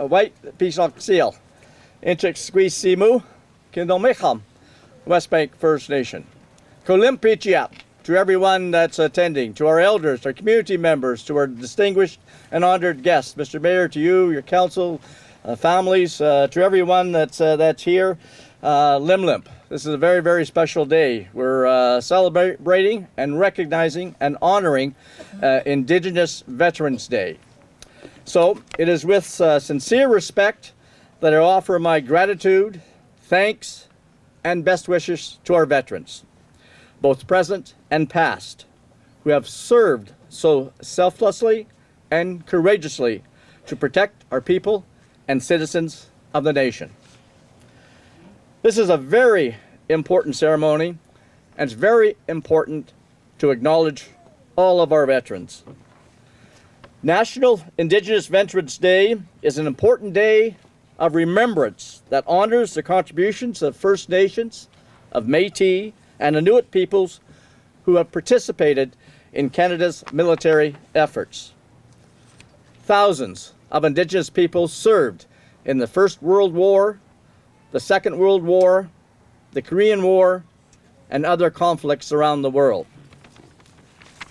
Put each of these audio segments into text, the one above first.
white piece of seal. Inchik squeeze simu, kindle mecham, Westbank First Nation. Kolimpichiap to everyone that's attending, to our elders, our community members, to our distinguished and honored guests. Mr. Mayor, to you, your council, families, to everyone that's here, Limlimp. This is a very, very special day. We're celebrating and recognizing and honoring Indigenous Veterans Day. So it is with sincere respect that I offer my gratitude, thanks, and best wishes to our veterans, both present and past, who have served so selflessly and courageously to protect our people and citizens of the nation. This is a very important ceremony, and it's very important to acknowledge all of our veterans. National Indigenous Veterans Day is an important day of remembrance that honors the contributions of First Nations, of Métis, and Inuit peoples who have participated in Canada's military efforts. Thousands of Indigenous peoples served in the First World War, the Second World War, the Korean War, and other conflicts around the world.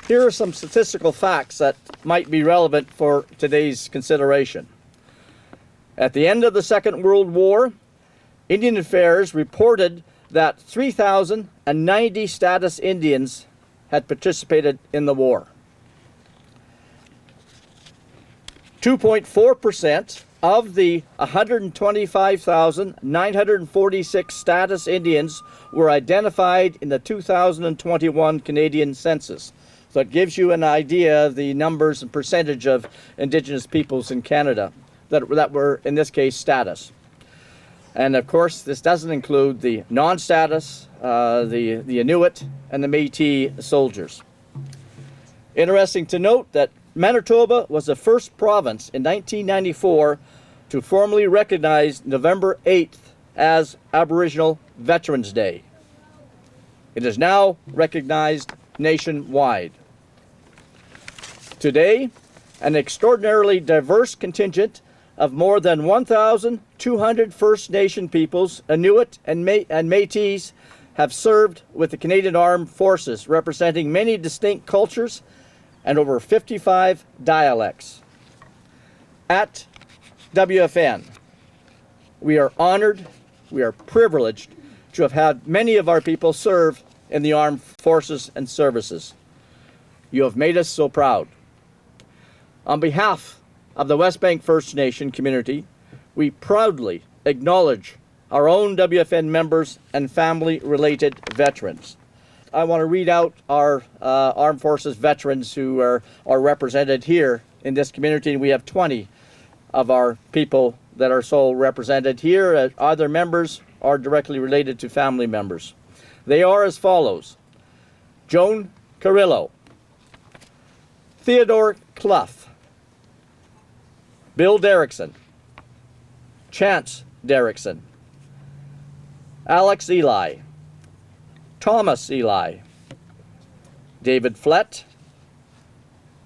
Here are some statistical facts that might be relevant for today's consideration. At the end of the Second World War, Indian Affairs reported that 3,090 status Indians had participated in the war. 2.4% of the 125,946 status Indians were identified in the 2021 Canadian census. So it gives you an idea of the numbers and percentage of Indigenous peoples in Canada that were, in this case, status. And of course, this doesn't include the non-status, the Inuit, and the Métis soldiers. Interesting to note that Manitoba was the first province in 1994 to formally recognize November 8th as Aboriginal Veterans Day. It is now recognized nationwide. Today, an extraordinarily diverse contingent of more than 1,200 First Nation peoples, Inuit and Métis, have served with the Canadian Armed Forces, representing many distinct cultures and over 55 dialects. At WFN, we are honored, we are privileged to have had many of our people serve in the armed forces and services. You have made us so proud. On behalf of the Westbank First Nation community, we proudly acknowledge our own WFN members and family-related veterans. I want to read out our Armed Forces veterans who are represented here in this community. We have 20 of our people that are so represented here, either members or directly related to family members. They are as follows: Joan Carrillo, Theodore Clough, Bill Derickson, Chance Derickson, Alex Eli, Tomas Eli, David Flett,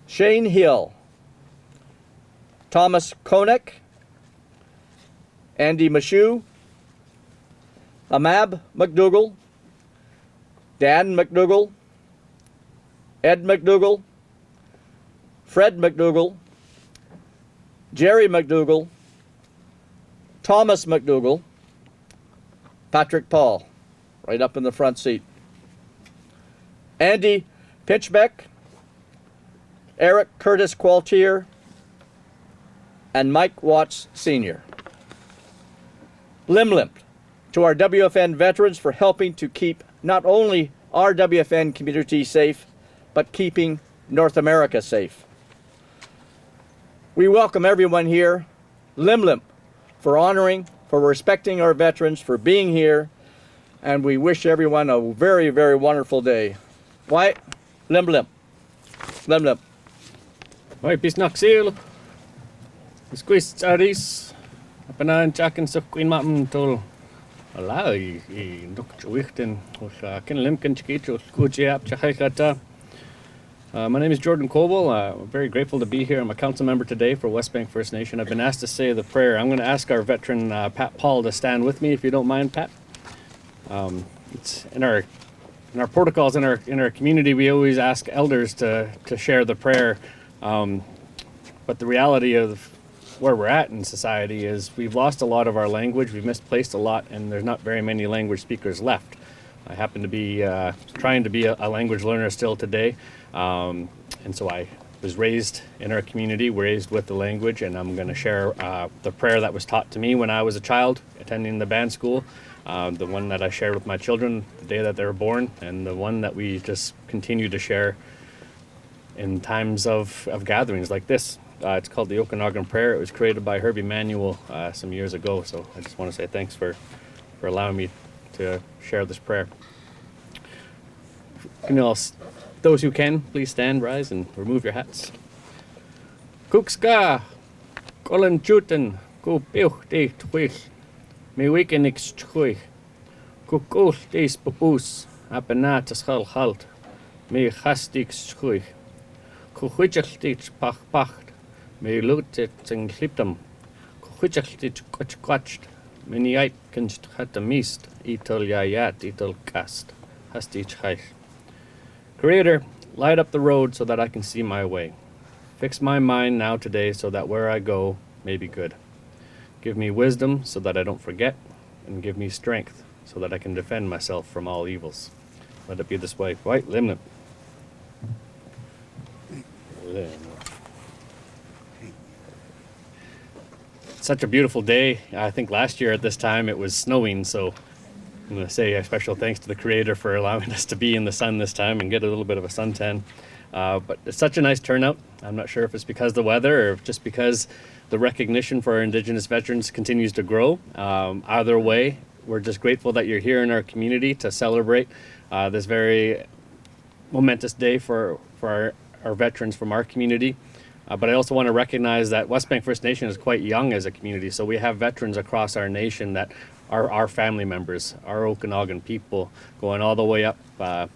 Shane Hill, Thomas Konek, Andy Meshue, Amab McDougall, Dan McDougall, Ed McDougall, Fred McDougall, Jerry McDougall, Thomas McDougall, Patrick Paul, right up in the front seat, Andy Pinchbeck, Eric Curtis Qualtier, and Mike Watts Sr. Limlimp to our WFN veterans for helping to keep not only our WFN community safe, but keeping North America safe. We welcome everyone here, Limlimp, for honoring, for respecting our veterans, for being here, and we wish everyone a very, very wonderful day. Why? Limlimp. Limlimp. Why, Pisnak Seal. Squeeze Aris. Apanan Jacken Sub Queen Mountain Toll. Allow ye, Dr. Wichten, or Ken Limkin Chikich, or Kujiap Chahikata. My name is Jordan Coble. I'm very grateful to be here. I'm a council member today for Westbank First Nation. I've been asked to say the prayer. I'm going to ask our veteran, Pat Paul, to stand with me, if you don't mind, Pat. It's in our protocols in our community. We always ask elders to share the prayer, but the reality of where we're at in society is we've lost a lot of our language. We've misplaced a lot, and there's not very many language speakers left. I happen to be trying to be a language learner still today, and so I was raised in our community, raised with the language, and I'm going to share the prayer that was taught to me when I was a child attending the band school, the one that I shared with my children the day that they were born, and the one that we just continue to share in times of gatherings like this. It's called the Okanagan Prayer. It was created by Herbie Manuel some years ago, so I just want to say thanks for allowing me to share this prayer. Can you all, those who can, please stand, rise, and remove your hats. Kukska, Colin Chutin, Go Pilch de Twich, Me Weekenix Twich, Kukul des Babus, Apenatas Hal Halt, Me Hastix Twich, Kuchwichach Pach Pacht, Me Lutet and Cliptum, Kuchwichach Quatched, Many Ipkins had the mist, Ital Yayat, Ital Cast, Hastich Heich. Creator, light up the road so that I can see my way. Fix my mind now today so that where I go may be good. Give me wisdom so that I don't forget, and give me strength so that I can defend myself from all evils. Let it be this way. White limnip. Such a beautiful day. I think last year at this time it was snowing, so I'm going to say a special thanks to the Creator for allowing us to be in the sun this time and get a little bit of a suntan. But it's such a nice turnout. I'm not sure if it's because of the weather or just because the recognition for our Indigenous veterans continues to grow. Either way, we're just grateful that you're here in our community to celebrate this very momentous day for our veterans from our community. But I also want to recognize that Westbank First Nation is quite young as a community, so we have veterans across our nation that are our family members, our Okanagan people, going all the way up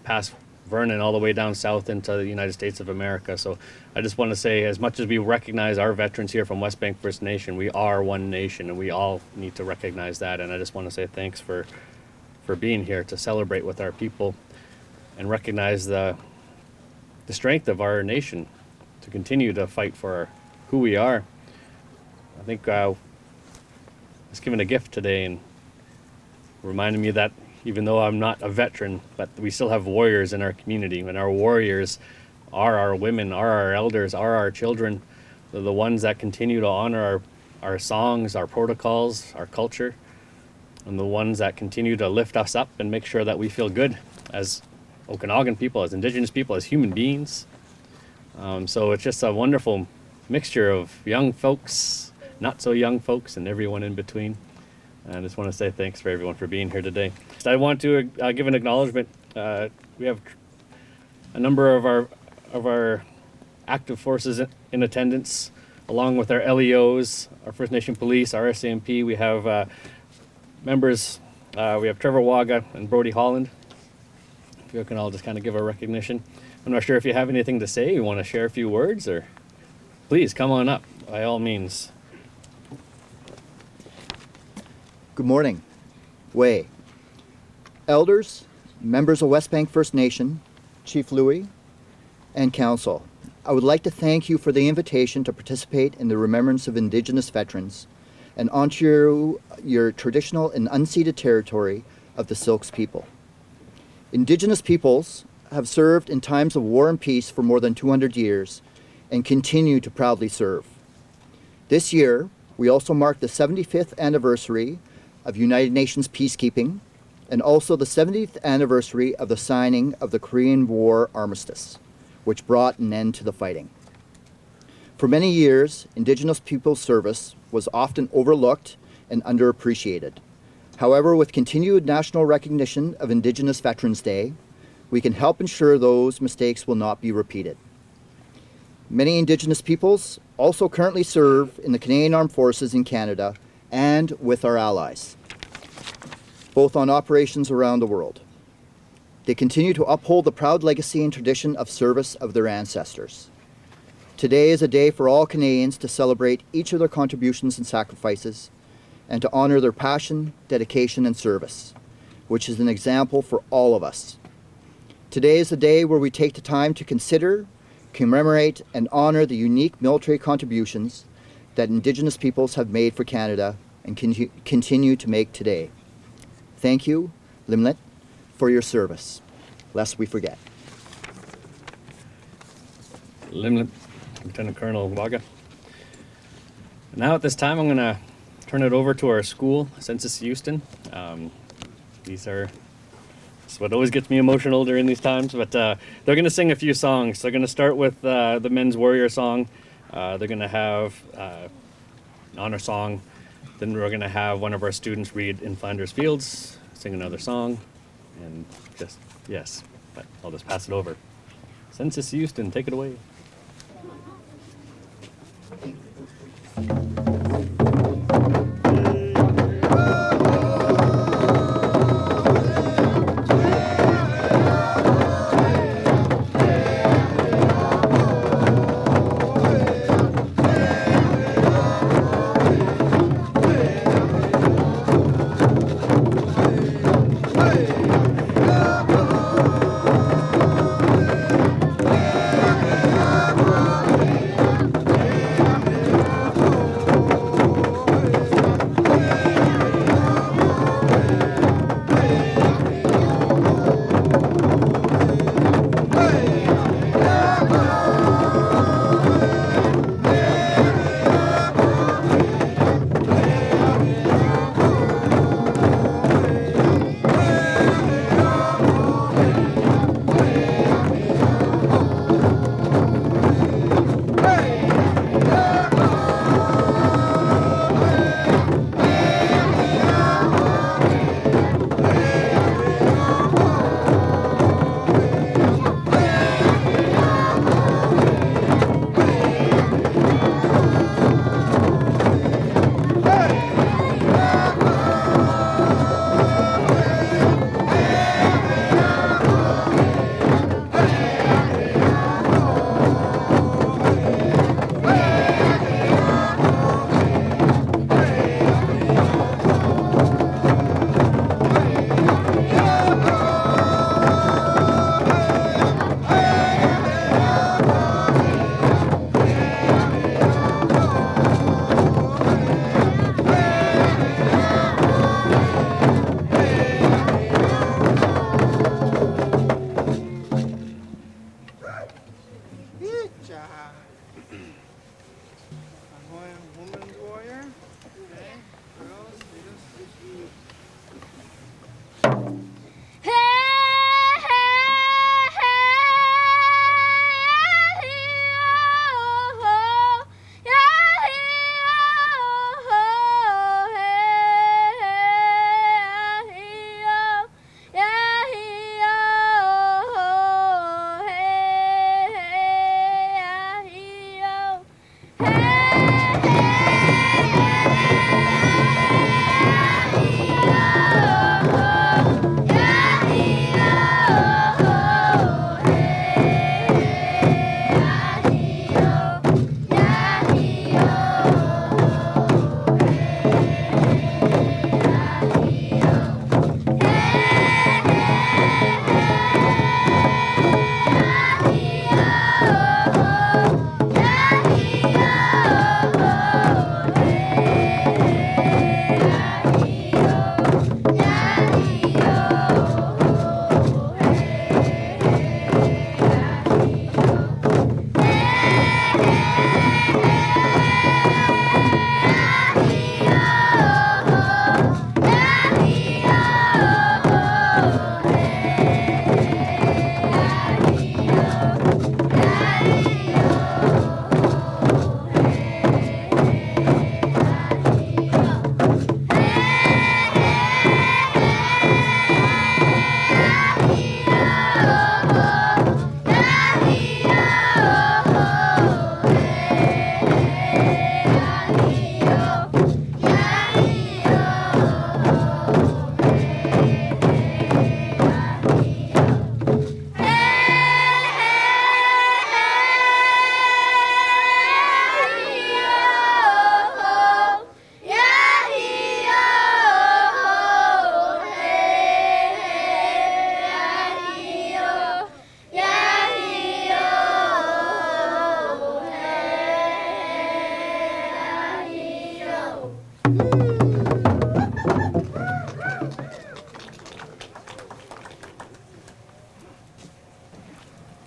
past Vernon, all the way down south into the United States of America. So I just want to say, as much as we recognize our veterans here from Westbank First Nation, we are one nation, and we all need to recognize that. And I just want to say thanks for being here to celebrate with our people and recognize the strength of our nation to continue to fight for who we are. I think I was given a gift today and reminded me that even though I'm not a veteran, but we still have warriors in our community, and our warriors are our women, are our elders, are our children. They're the ones that continue to honor our songs, our protocols, our culture, and the ones that continue to lift us up and make sure that we feel good as Okanagan people, as Indigenous people, as human beings. So it's just a wonderful mixture of young folks, not so young folks, and everyone in between. I just want to say thanks for everyone for being here today. I want to give an acknowledgement. We have a number of our active forces in attendance, along with our LEOs, our First Nation Police, our RSAMP. We have members. We have Trevor Waga and Brody Holland. If you can all just kind of give a recognition. I'm not sure if you have anything to say. You want to share a few words, or please come on up by all means. Good morning. Way. Elders, members of Westbank First Nation, Chief Louis, and Council, I would like to thank you for the invitation to participate in the remembrance of Indigenous veterans and onto your traditional and unceded territory of the Silks people. Indigenous peoples have served in times of war and peace for more than 200 years and continue to proudly serve. This year, we also mark the 75th anniversary of United Nations peacekeeping, and also the 70th anniversary of the signing of the Korean War armistice, which brought an end to the fighting. For many years, Indigenous peoples' service was often overlooked and underappreciated. However, with continued national recognition of Indigenous Veterans Day, we can help ensure those mistakes will not be repeated. Many Indigenous peoples also currently serve in the Canadian Armed Forces in Canada and with our allies, both on operations around the world. They continue to uphold the proud legacy and tradition of service of their ancestors. Today is a day for all Canadians to celebrate each of their contributions and sacrifices and to honor their passion, dedication, and service, which is an example for all of us. Today is the day where we take the time to consider, commemorate, and honor the unique military contributions that Indigenous peoples have made for Canada and continue to make today. Thank you, Limlet, for your service, lest we forget. Limlet, Lieutenant Colonel Waga. Now at this time, I'm going to turn it over to our school, Census Houston. It's what always gets me emotional during these times, but they're going to sing a few songs. They're going to start with the Men's Warrior song. They're going to have an honor song. Then we're going to have one of our students read In Flanders Fields, sing another song, and but I'll just pass it over. Census Houston, take it away.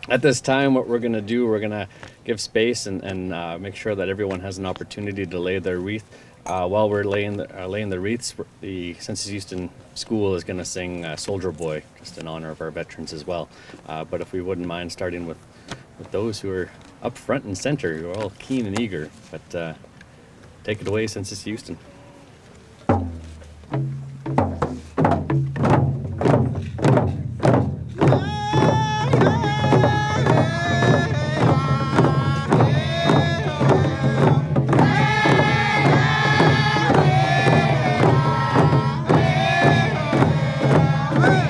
At this time, what we're going to do, we're going to give space and make sure that everyone has an opportunity to lay their wreath. While we're laying the wreaths, the Census Houston School is going to sing Soldier Boy, just in honor of our veterans as well. But if we wouldn't mind starting with those who are up front and center, who are all keen and eager. But take it away, Census Houston. Hey!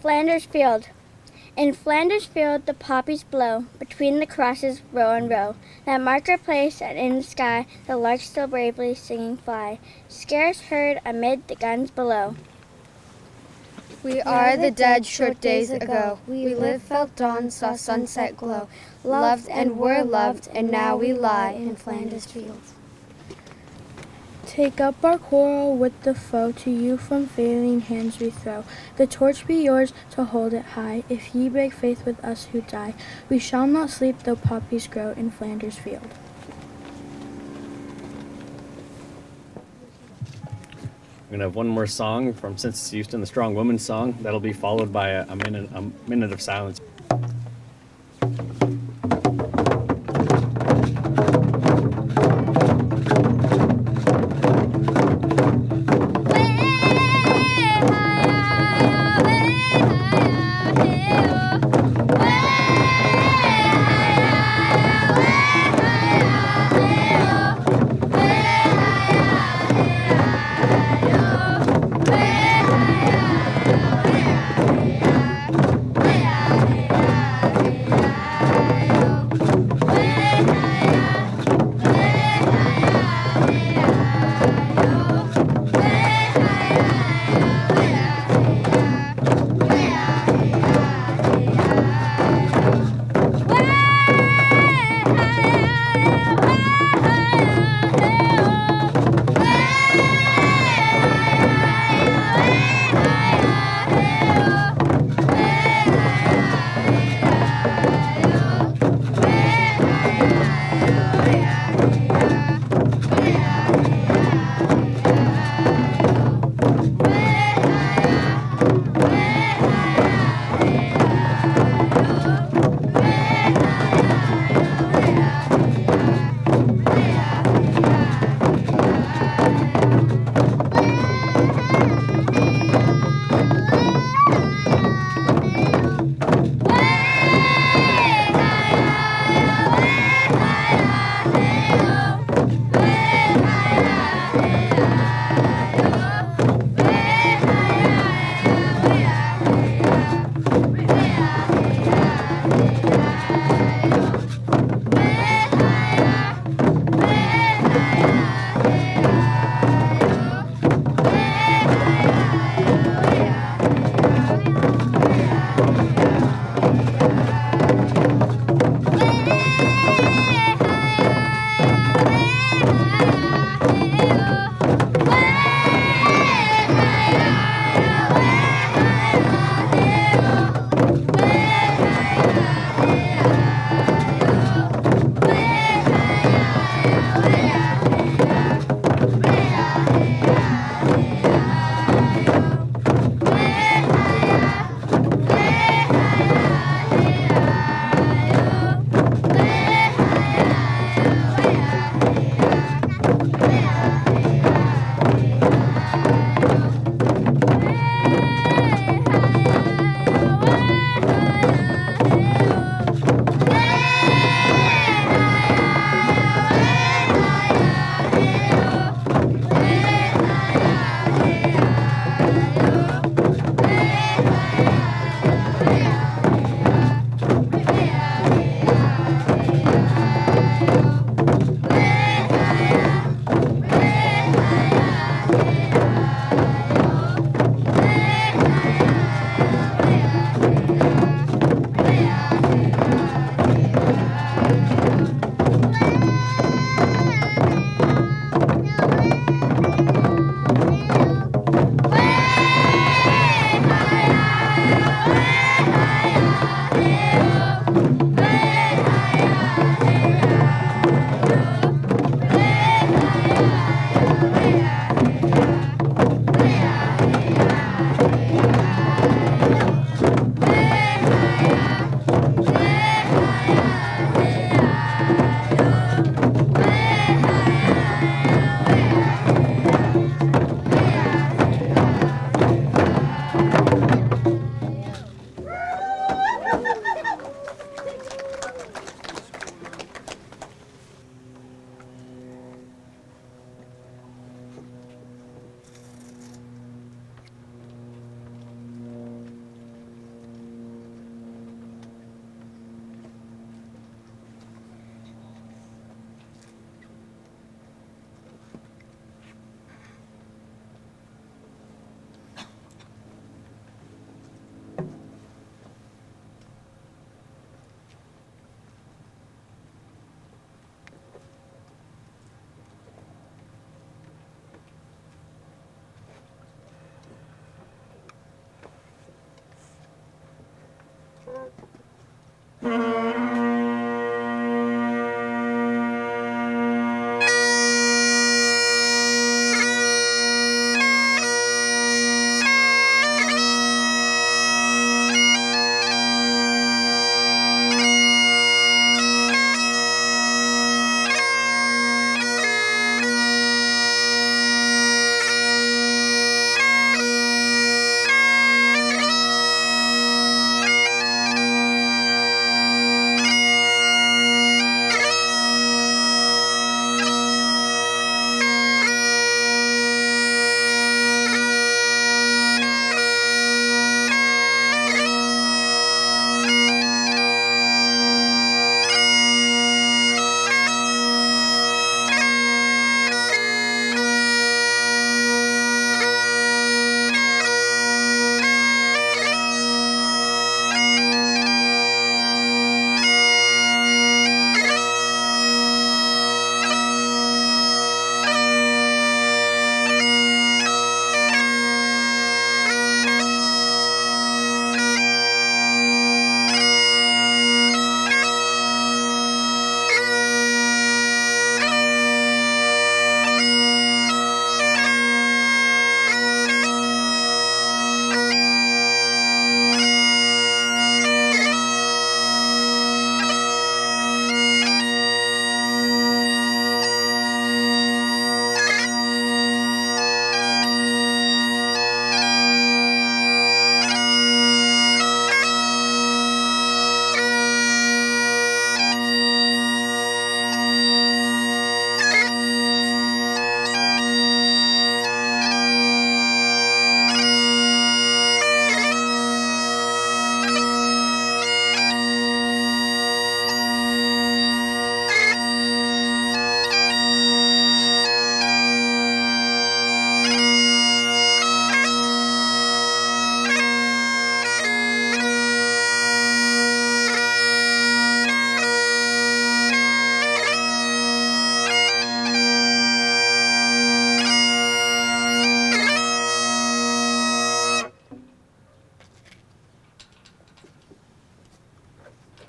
Flanders Field. In Flanders Field the poppies blow, between the crosses row on row, that mark our place, and in the sky the larks still bravely singing fly, scarce heard amid the guns below. We are the dead short days ago. We lived, felt dawn, saw sunset glow, loved and were loved, and now we lie in Flanders Fields. Take up our quarrel with the foe, to you from failing hands we throw. The torch be yours to hold it high, if ye break faith with us who die. We shall not sleep though poppies grow in Flanders Field. We're gonna have one more song from Census Houston, the Strong Woman song. That'll be followed by a minute of silence.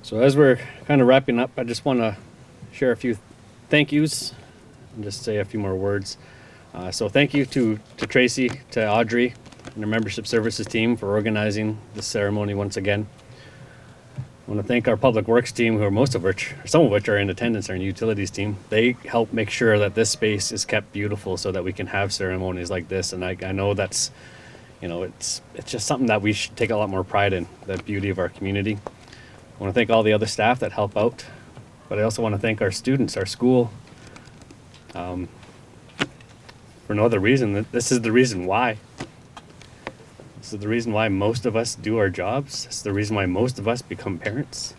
So as we're kind of wrapping up, I just want to share a few thank yous and just say a few more words. So thank you to Tracy, to Audrey, and the membership services team for organizing this ceremony once again. I want to thank our public works team, some of which are in attendance, our utilities team. They help make sure that this space is kept beautiful so that we can have ceremonies like this. And I know that's, it's just something that we should take a lot more pride in, the beauty of our community. I want to thank all the other staff that help out, but I also want to thank our students, our school, for no other reason. This is the reason why. This is the reason why most of us do our jobs. It's the reason why most of us become parents.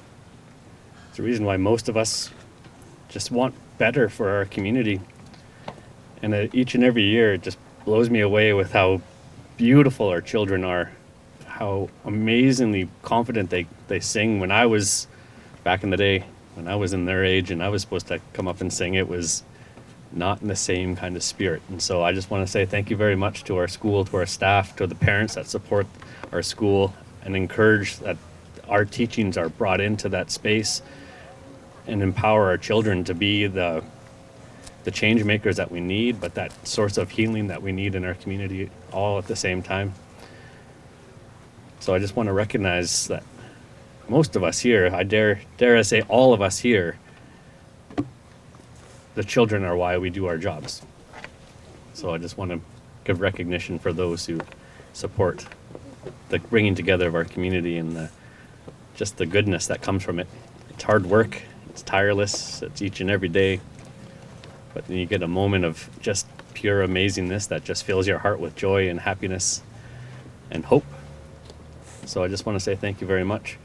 It's the reason why most of us just want better for our community. And each and every year, it just blows me away with how beautiful our children are, how amazingly confident they sing. When I was, back in the day, when I was in their age and I was supposed to come up and sing, it was not in the same kind of spirit. And so I just want to say thank you very much to our school, to our staff, to the parents that support our school and encourage that our teachings are brought into that space and empower our children to be the change makers that we need, but that source of healing that we need in our community all at the same time. So I just want to recognize that most of us here, I dare I say all of us here, the children are why we do our jobs. So I just want to give recognition for those who support the bringing together of our community and just the goodness that comes from it. It's hard work, it's tireless, it's each and every day, but then you get a moment of just pure amazingness that just fills your heart with joy and happiness and hope. So I just want to say thank you very much.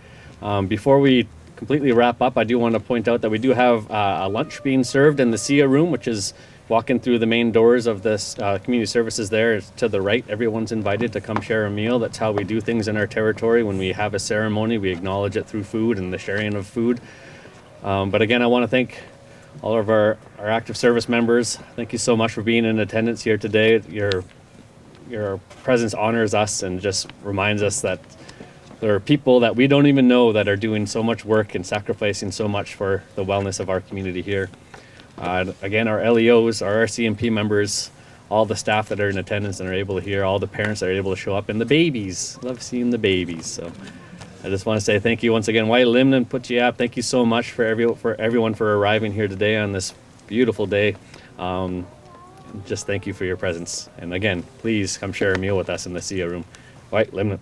Before we completely wrap up, I do want to point out that we do have a lunch being served in the SIA room, which is walking through the main doors of this community services there. It's to the right. Everyone's invited to come share a meal. That's how we do things in our territory. When we have a ceremony, we acknowledge it through food and the sharing of food. But again, I want to thank all of our active service members. Thank you so much for being in attendance here today. Your presence honors us and just reminds us that there are people that we don't even know that are doing so much work and sacrificing so much for the wellness of our community here. Again, our LEOs, our RCMP members, all the staff that are in attendance and are able to hear, all the parents that are able to show up, and the babies. Love seeing the babies. So I just want to say thank you once again. White Limnan, Putjiap, thank you so much for everyone for arriving here today on this beautiful day. Just thank you for your presence. And again, please come share a meal with us in the SIA room. White Limnan.